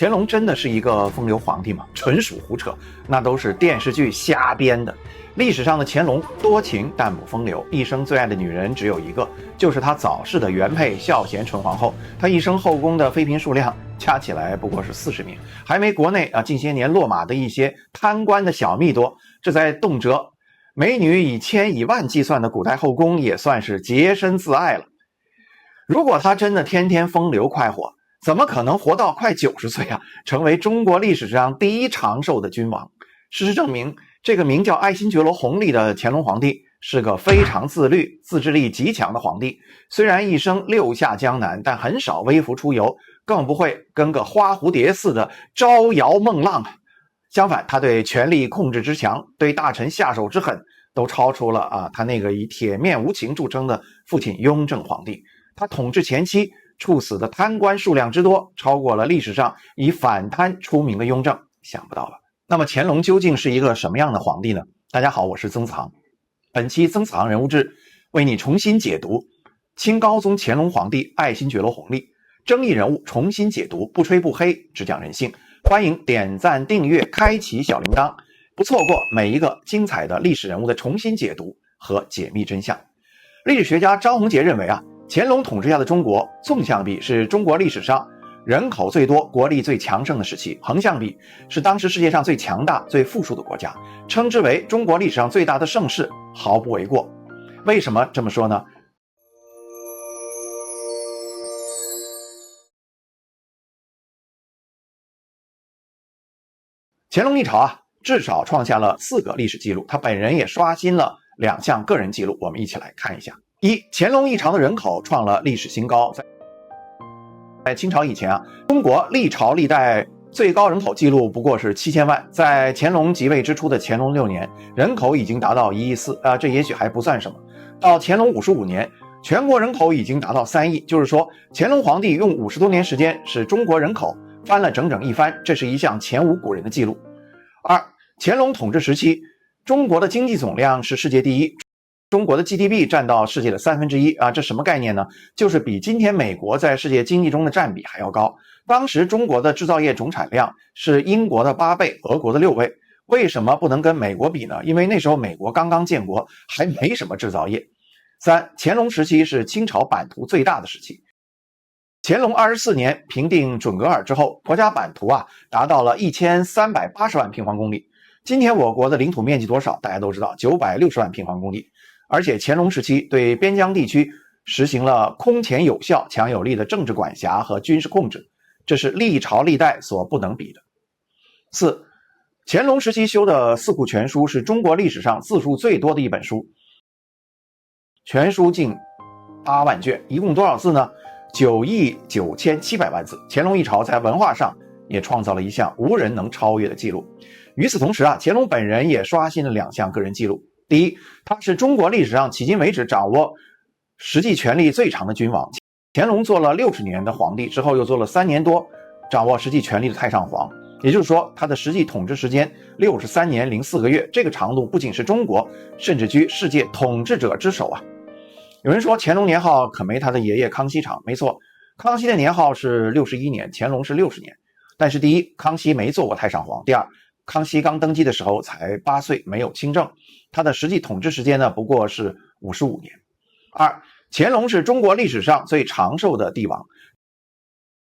乾隆真的是一个风流皇帝吗？纯属胡扯，那都是电视剧瞎编的。历史上的乾隆多情但不风流，一生最爱的女人只有一个，就是他早逝的原配孝贤纯皇后。他一生后宫的妃嫔数量加起来不过是40名，还没国内近些年落马的一些贪官的小蜜多。这在动辄美女以千以万计算的古代后宫，也算是洁身自爱了。如果他真的天天风流快活，怎么可能活到快90岁啊，成为中国历史上第一长寿的君王？事实证明，这个名叫爱新觉罗弘历的乾隆皇帝是个非常自律、自制力极强的皇帝。虽然一生六下江南，但很少微服出游，更不会跟个花蝴蝶似的招摇梦浪啊。相反，他对权力控制之强，对大臣下手之狠，都超出了他那个以铁面无情著称的父亲雍正皇帝。他统治前期处死的贪官数量之多，超过了历史上以反贪出名的雍正，想不到吧？那么乾隆究竟是一个什么样的皇帝呢？大家好，我是曾子航。本期曾子航人物志为你重新解读清高宗乾隆皇帝爱新觉罗弘历，争议人物重新解读，不吹不黑，只讲人性。欢迎点赞订阅，开启小铃铛，不错过每一个精彩的历史人物的重新解读和解密真相。历史学家张宏杰认为乾隆统治下的中国，纵向比是中国历史上人口最多、国力最强盛的时期，横向比是当时世界上最强大、最富庶的国家，称之为中国历史上最大的盛世，毫不为过。为什么这么说呢？乾隆一朝至少创下了4个历史记录，他本人也刷新了2项个人记录，我们一起来看一下。乾隆一朝的人口创了历史新高。在清朝以前中国历朝历代最高人口记录不过是7000万，在乾隆即位之初的乾隆6年，人口已经达到1亿4，这也许还不算什么。到乾隆55年，全国人口已经达到3亿，就是说乾隆皇帝用50多年时间使中国人口翻了整整一番，这是一项前无古人的记录。乾隆统治时期，中国的经济总量是世界第一，中国的 GDP 占到世界的1/3这什么概念呢？就是比今天美国在世界经济中的占比还要高。当时中国的制造业总产量是英国的8倍，俄国的6倍。为什么不能跟美国比呢？因为那时候美国刚刚建国，还没什么制造业。乾隆时期是清朝版图最大的时期。乾隆24年平定准噶尔之后，国家版图达到了1380万平方公里。今天我国的领土面积多少？大家都知道，960万平方公里。而且乾隆时期对边疆地区实行了空前有效、强有力的政治管辖和军事控制，这是历朝历代所不能比的。乾隆时期修的《四库全书》是中国历史上字数最多的一本书，全书近8万卷，一共多少字呢？9亿9700万字。乾隆一朝在文化上也创造了一项无人能超越的记录。与此同时乾隆本人也刷新了2项个人记录。第一，他是中国历史上迄今为止掌握实际权力最长的君王。乾隆做了60年的皇帝之后，又做了3年多掌握实际权力的太上皇，也就是说他的实际统治时间63年零4个月，这个长度不仅是中国，甚至居世界统治者之首有人说乾隆年号可没他的爷爷康熙长，没错，康熙的年号是61年，乾隆是60年。但是第一，康熙没做过太上皇；第二，康熙刚登基的时候才8岁，没有亲政，他的实际统治时间呢不过是55年。乾隆是中国历史上最长寿的帝王。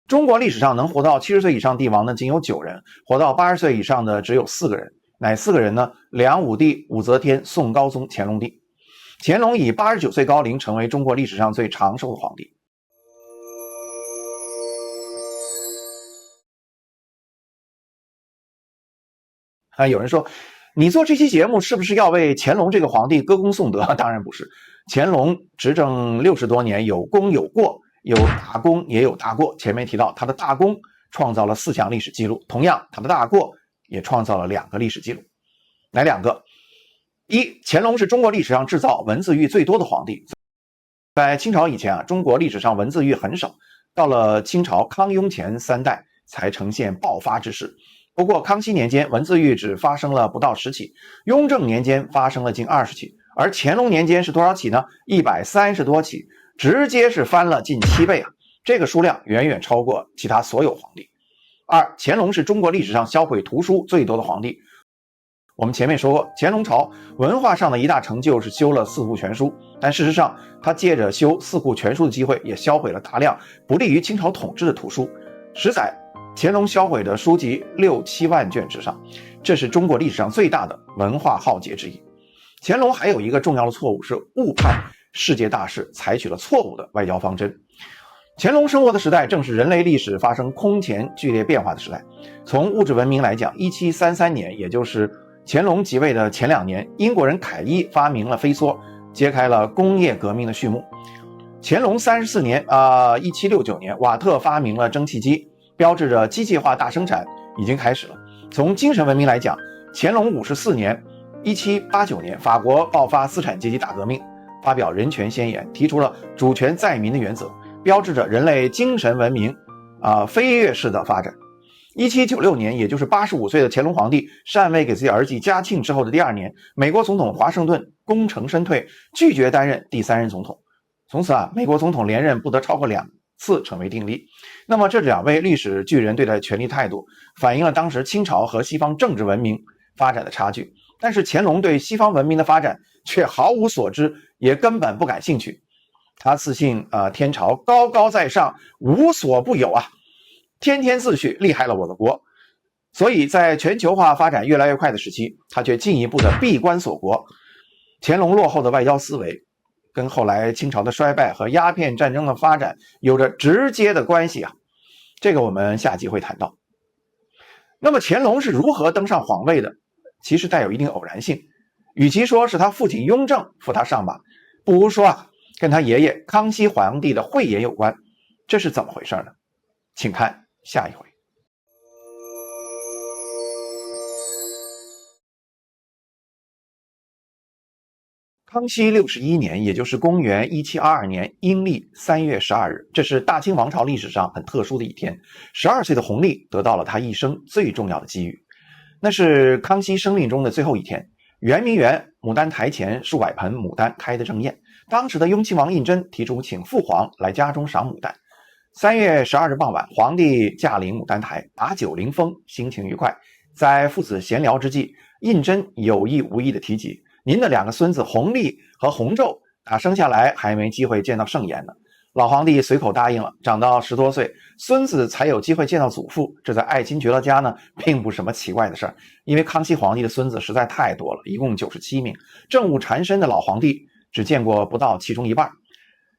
中国历史上能活到70岁以上帝王呢仅有9人，活到80岁以上的只有4个人。哪4个人呢？梁武帝、武则天、宋高宗、乾隆帝。乾隆以89岁高龄成为中国历史上最长寿的皇帝。有人说，你做这期节目是不是要为乾隆这个皇帝歌功颂德？当然不是。乾隆执政60多年，有功有过，有大功也有大过。前面提到他的大功创造了4项历史记录，同样他的大过也创造了2个历史记录。哪2个？一，乾隆是中国历史上制造文字狱最多的皇帝。在清朝以前中国历史上文字狱很少，到了清朝康雍乾3代才呈现爆发之势。不过康熙年间文字狱只发生了不到10起，雍正年间发生了近20起，而乾隆年间是多少起呢？130多起，直接是翻了近7倍这个数量远远超过其他所有皇帝。二，乾隆是中国历史上销毁图书最多的皇帝。我们前面说过，乾隆朝文化上的一大成就是修了四库全书，但事实上他借着修四库全书的机会，也销毁了大量不利于清朝统治的图书。实载乾隆销毁的书籍6-7万卷之上，这是中国历史上最大的文化浩劫之一。乾隆还有一个重要的错误是误判世界大势，采取了错误的外交方针。乾隆生活的时代正是人类历史发生空前剧烈变化的时代。从物质文明来讲，1733年，也就是乾隆即位的前2年，英国人凯伊发明了飞梭，揭开了工业革命的序幕。乾隆34年1769年，瓦特发明了蒸汽机，标志着机械化大生产已经开始了。从精神文明来讲，乾隆54年1789年，法国爆发资产阶级大革命，发表人权宣言，提出了主权在民的原则，标志着人类精神文明飞跃式的发展。1796年，也就是85岁的乾隆皇帝禅位给自己儿媳嘉庆之后的第2年，美国总统华盛顿功成身退，拒绝担任第3任总统。从此美国总统连任不得超过2次成为定例。那么这2位历史巨人对待权力态度，反映了当时清朝和西方政治文明发展的差距。但是乾隆对西方文明的发展却毫无所知，也根本不感兴趣。他自信天朝高高在上，无所不有天天自诩厉害了我的国。所以在全球化发展越来越快的时期，他却进一步的闭关锁国。乾隆落后的外交思维跟后来清朝的衰败和鸦片战争的发展有着直接的关系这个我们下集会谈到。那么乾隆是如何登上皇位的，其实带有一定偶然性。与其说是他父亲雍正扶他上马，不如说跟他爷爷康熙皇帝的慧眼有关。这是怎么回事呢？请看下一回。康熙61年，也就是公元1722年阴历3月12日，这是大清王朝历史上很特殊的一天。12岁的弘历得到了他一生最重要的机遇，那是康熙生命中的最后一天。圆明园牡丹台前数百盆牡丹开得正艳，当时的雍亲王胤禛提出请父皇来家中赏牡丹。3月12日傍晚，皇帝驾临牡丹台，把酒临风，心情愉快。在父子闲聊之际，胤禛有意无意地提及，您的2个孙子弘历和弘昼生下来还没机会见到圣颜呢。老皇帝随口答应了，长到10多岁，孙子才有机会见到祖父，这在爱新觉罗家呢，并不是什么奇怪的事儿。因为康熙皇帝的孙子实在太多了，一共97名，政务缠身的老皇帝只见过不到其中一半。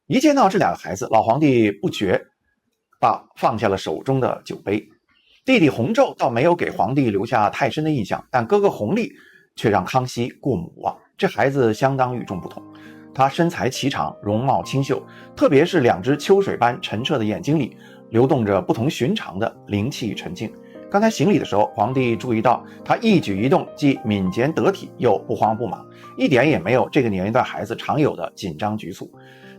一见到这2个孩子，老皇帝不觉放下了手中的酒杯。弟弟弘昼倒没有给皇帝留下太深的印象，但哥哥弘历却让康熙过目不忘。这孩子相当与众不同，他身材颀长，容貌清秀，特别是2只秋水般澄澈的眼睛里流动着不同寻常的灵气与沉静。刚才行礼的时候，皇帝注意到他一举一动既敏捷得体，又不慌不忙，一点也没有这个年龄段孩子常有的紧张局促。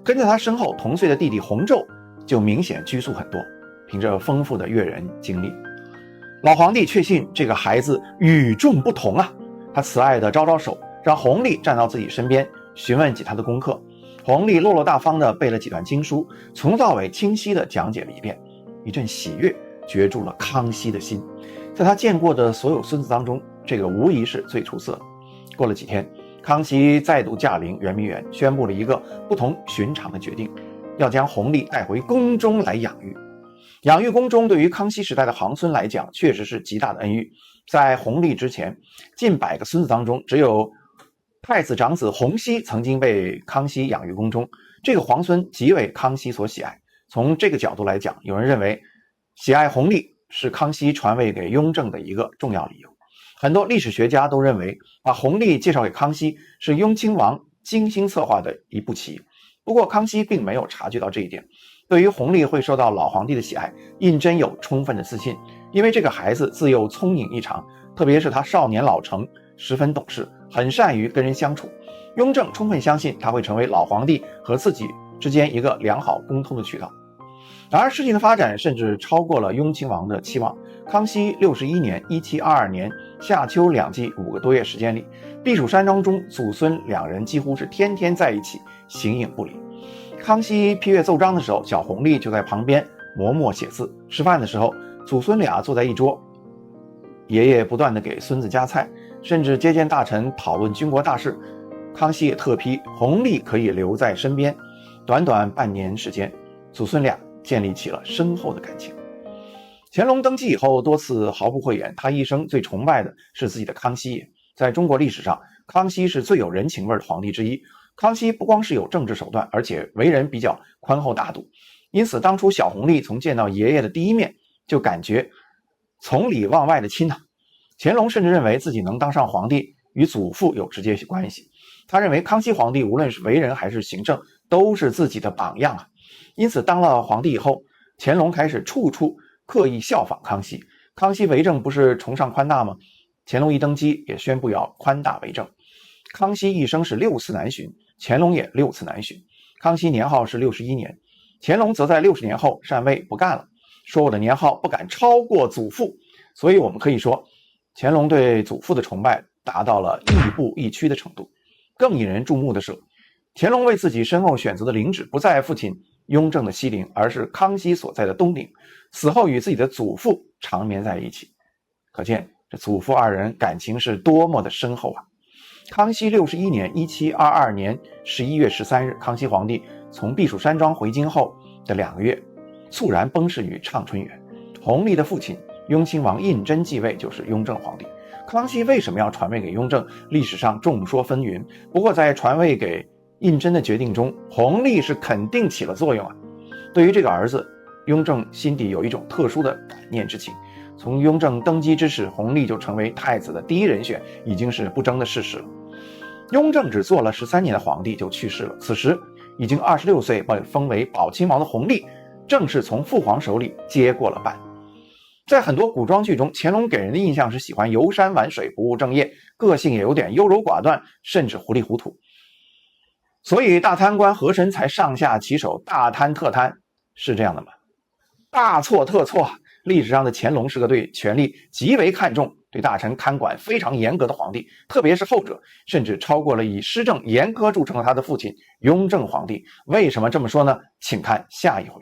跟在他身后同岁的弟弟弘昼就明显拘束很多，凭着丰富的阅人经历，老皇帝确信这个孩子与众不同他慈爱地招招手，让弘历站到自己身边，询问起他的功课。弘历落落大方地背了几段经书，从到尾清晰地讲解了一遍。一阵喜悦攫住了康熙的心，在他见过的所有孙子当中，这个无疑是最出色的。过了几天，康熙再度驾临圆明园，宣布了一个不同寻常的决定，要将弘历带回宫中来养育。养育宫中对于康熙时代的皇孙来讲，确实是极大的恩遇。在弘历之前，近100个孙子当中，只有太子长子弘皙曾经被康熙养育宫中，这个皇孙极为康熙所喜爱。从这个角度来讲，有人认为喜爱弘历是康熙传位给雍正的一个重要理由。很多历史学家都认为把弘历介绍给康熙是雍亲王精心策划的一步棋。不过康熙并没有察觉到这一点。对于弘历会受到老皇帝的喜爱，胤禛有充分的自信，因为这个孩子自幼聪颖异常，特别是他少年老成，十分懂事，很善于跟人相处。雍正充分相信他会成为老皇帝和自己之间一个良好沟通的渠道。然而事情的发展甚至超过了雍亲王的期望。康熙61年1722年夏秋2季5个多月时间里，避暑山庄中祖孙2人几乎是天天在一起，形影不离。康熙批阅奏章的时候，小弘历就在旁边磨墨写字。吃饭的时候，祖孙俩坐在一桌，爷爷不断地给孙子夹菜，甚至接见大臣讨论军国大事。康熙也特批弘历可以留在身边。短短半年时间，祖孙俩建立起了深厚的感情。乾隆登基以后多次毫不讳言，他一生最崇拜的是自己的康熙爷。在中国历史上，康熙是最有人情味的皇帝之一。康熙不光是有政治手段，而且为人比较宽厚大度，因此当初小弘历从见到爷爷的第一面就感觉从里往外的亲啊。乾隆甚至认为自己能当上皇帝与祖父有直接关系，他认为康熙皇帝无论是为人还是行政都是自己的榜样啊。因此当了皇帝以后，乾隆开始处处刻意效仿康熙。康熙为政不是崇尚宽大吗？乾隆一登基也宣布要宽大为政。康熙一生是6次南巡，乾隆也6次南巡。康熙年号是61年，乾隆则在60年后禅位不干了，说我的年号不敢超过祖父。所以我们可以说，乾隆对祖父的崇拜达到了亦步亦趋的程度。更引人注目的是，乾隆为自己身后选择的陵址不在父亲雍正的西陵，而是康熙所在的东陵，死后与自己的祖父长眠在一起。可见这祖父二人感情是多么的深厚啊！康熙61年1722年11月13日，康熙皇帝从避暑山庄回京后的2个月，猝然崩逝于畅春园。弘历的父亲雍亲王胤禛继位，就是雍正皇帝。康熙为什么要传位给雍正？历史上众说纷纭。不过在传位给胤禛的决定中，弘历是肯定起了作用啊。对于这个儿子，雍正心底有一种特殊的感念之情。从雍正登基之时，弘历就成为太子的第一人选，已经是不争的事实了。雍正只做了13年的皇帝就去世了，此时已经26岁，被封为宝亲王的弘历正是从父皇手里接过了办。在很多古装剧中，乾隆给人的印象是喜欢游山玩水，不务正业，个性也有点优柔寡断，甚至糊里糊涂。所以大贪官和珅才上下其手，大贪特贪，是这样的吗？大错特错。历史上的乾隆是个对权力极为看重，对大臣看管非常严格的皇帝，特别是后者甚至超过了以施政严苛著称的他的父亲雍正皇帝。为什么这么说呢？请看下一回。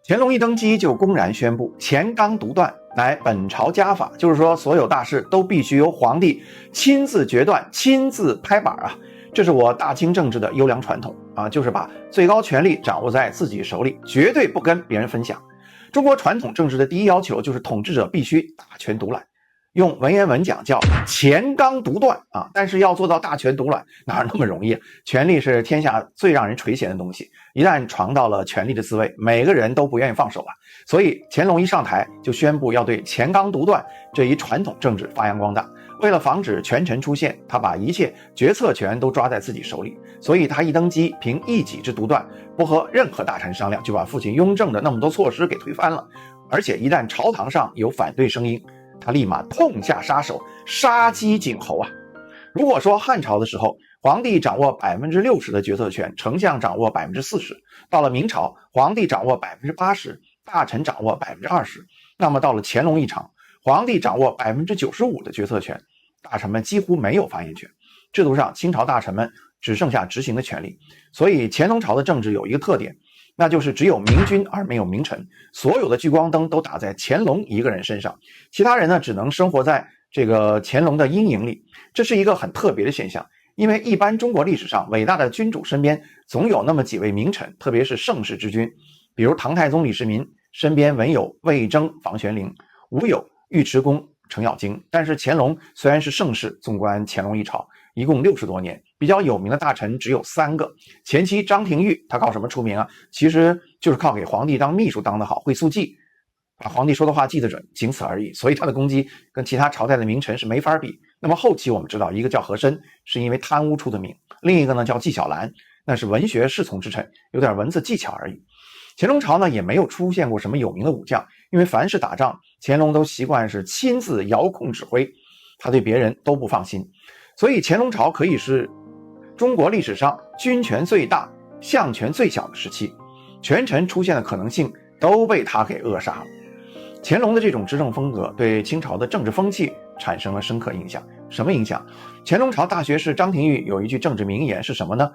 乾隆一登基就公然宣布乾纲独断乃本朝家法，就是说所有大事都必须由皇帝亲自决断，亲自拍板啊。这是我大清政治的优良传统啊，就是把最高权力掌握在自己手里，绝对不跟别人分享。中国传统政治的第一要求就是统治者必须大权独揽，用文言文讲叫乾纲独断啊。但是要做到大权独揽哪有那么容易啊？权力是天下最让人垂涎的东西，一旦尝到了权力的滋味，每个人都不愿意放手啊。所以乾隆一上台就宣布要对乾纲独断这一传统政治发扬光大。为了防止权臣出现，他把一切决策权都抓在自己手里，所以他一登基凭一己之独断，不和任何大臣商量，就把父亲雍正的那么多措施给推翻了。而且一旦朝堂上有反对声音，他立马痛下杀手，杀鸡儆猴啊。如果说汉朝的时候皇帝掌握 60% 的决策权，丞相掌握 40%， 到了明朝皇帝掌握 80%， 大臣掌握 20%， 那么到了乾隆一朝，皇帝掌握 95% 的决策权，大臣们几乎没有发言权。制度上清朝大臣们只剩下执行的权利。所以乾隆朝的政治有一个特点，那就是只有明君而没有明臣，所有的聚光灯都打在乾隆一个人身上，其他人呢只能生活在这个乾隆的阴影里。这是一个很特别的现象，因为一般中国历史上伟大的君主身边总有那么几位名臣，特别是盛世之君，比如唐太宗李世民身边文有魏征、房玄龄，武有尉迟恭、程咬金。但是乾隆虽然是盛世，纵观乾隆一朝一共60多年，比较有名的大臣只有3个。前期张廷玉他靠什么出名啊？其实就是靠给皇帝当秘书当得好，会速记，把皇帝说的话记得准，仅此而已。所以他的功绩跟其他朝代的名臣是没法比。那么后期我们知道，一个叫和珅，是因为贪污出的名；另一个呢叫纪晓岚，那是文学侍从之臣，有点文字技巧而已。乾隆朝呢也没有出现过什么有名的武将，因为凡是打仗，乾隆都习惯是亲自遥控指挥，他对别人都不放心。所以乾隆朝可以是中国历史上军权最大、相权最小的时期，权臣出现的可能性都被他给扼杀了。乾隆的这种执政风格对清朝的政治风气产生了深刻影响。什么影响？乾隆朝大学士张廷玉有一句政治名言是什么呢？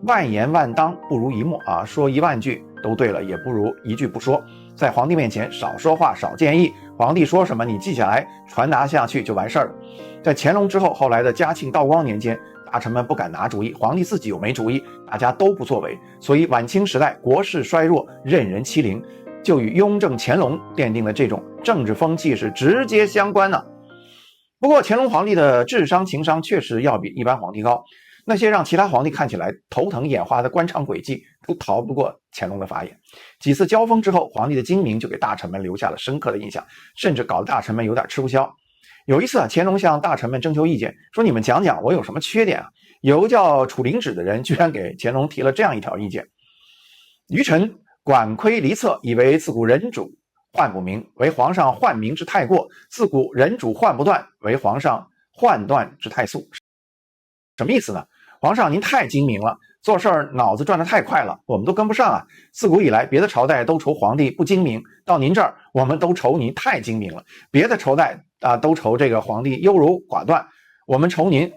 万言万当不如一默啊，说1万句都对了，也不如一句不说。在皇帝面前少说话，少建议，皇帝说什么你记下来，传达下去就完事儿了。在乾隆之后，后来的嘉庆、道光年间，大臣们不敢拿主意，皇帝自己又没主意，大家都不作为，所以晚清时代国势衰弱，任人欺凌，就与雍正、乾隆奠定了这种政治风气是直接相关的。不过乾隆皇帝的智商情商确实要比一般皇帝高，那些让其他皇帝看起来头疼眼花的官场诡计都逃不过乾隆的法眼。几次交锋之后，皇帝的精明就给大臣们留下了深刻的印象，甚至搞得大臣们有点吃不消。有一次乾隆向大臣们征求意见，说你们讲讲我有什么缺点啊？有个叫楚灵趾的人居然给乾隆提了这样一条意见：愚臣管窥离策，以为自古人主患不明，为皇上患明之太过；自古人主患不断，为皇上患断之太速。什么意思呢？皇上您太精明了，做事儿脑子转得太快了，我们都跟不上啊。自古以来别的朝代都愁皇帝不精明，到您这儿我们都愁您太精明了。别的朝代都愁这个皇帝优柔寡断，我们愁您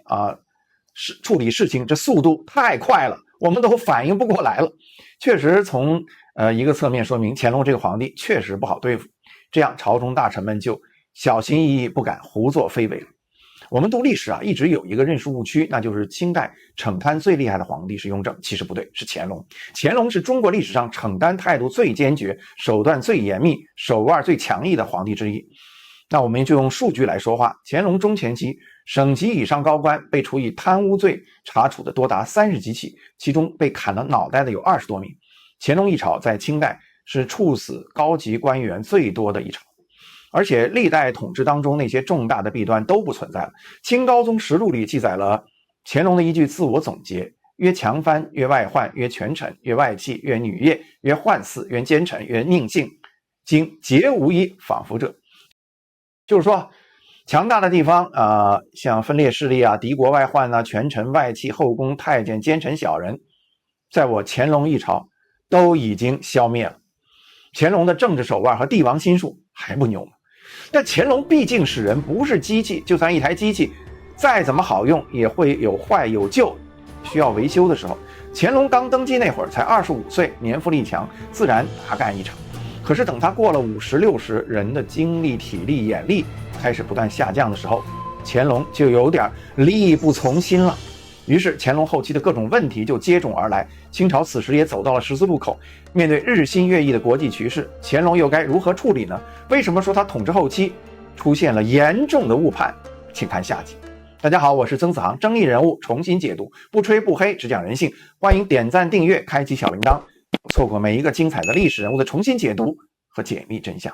处理事情这速度太快了，我们都反应不过来了。确实从一个侧面说明乾隆这个皇帝确实不好对付，这样朝中大臣们就小心翼翼，不敢胡作非为了。我们读历史一直有一个认识误区，那就是清代惩贪最厉害的皇帝是雍正，其实不对，是乾隆。乾隆是中国历史上惩贪态度最坚决、手段最严密、手腕最强硬的皇帝之一。那我们就用数据来说话，乾隆中前期省级以上高官被处以贪污罪查处的多达30几起，其中被砍了脑袋的有20多名。乾隆一朝在清代是处死高级官员最多的一朝，而且历代统治当中那些重大的弊端都不存在了。清高宗实录里记载了乾隆的一句自我总结：曰强藩，曰外患，曰权臣，曰外戚，曰女业，曰宦嗣，曰奸臣，曰佞幸，今皆无一仿佛者。就是说强大的地方像分裂势力敌国外患权臣外戚后宫太监奸臣小人，在我乾隆一朝都已经消灭了。乾隆的政治手腕和帝王心术还不牛吗？但乾隆毕竟是人，不是机器，就算一台机器再怎么好用，也会有坏有旧，需要维修的时候。乾隆刚登基那会儿才25岁，年富力强，自然大干一场。可是等他过了50、60，人的精力、体力、眼力开始不断下降的时候，乾隆就有点力不从心了。于是乾隆后期的各种问题就接踵而来，清朝此时也走到了十字路口。面对日新月异的国际局势，乾隆又该如何处理呢？为什么说他统治后期出现了严重的误判？请看下集。大家好，我是曾子航，争议人物重新解读，不吹不黑，只讲人性。欢迎点赞订阅，开启小铃铛，不错过每一个精彩的历史人物的重新解读和解密真相。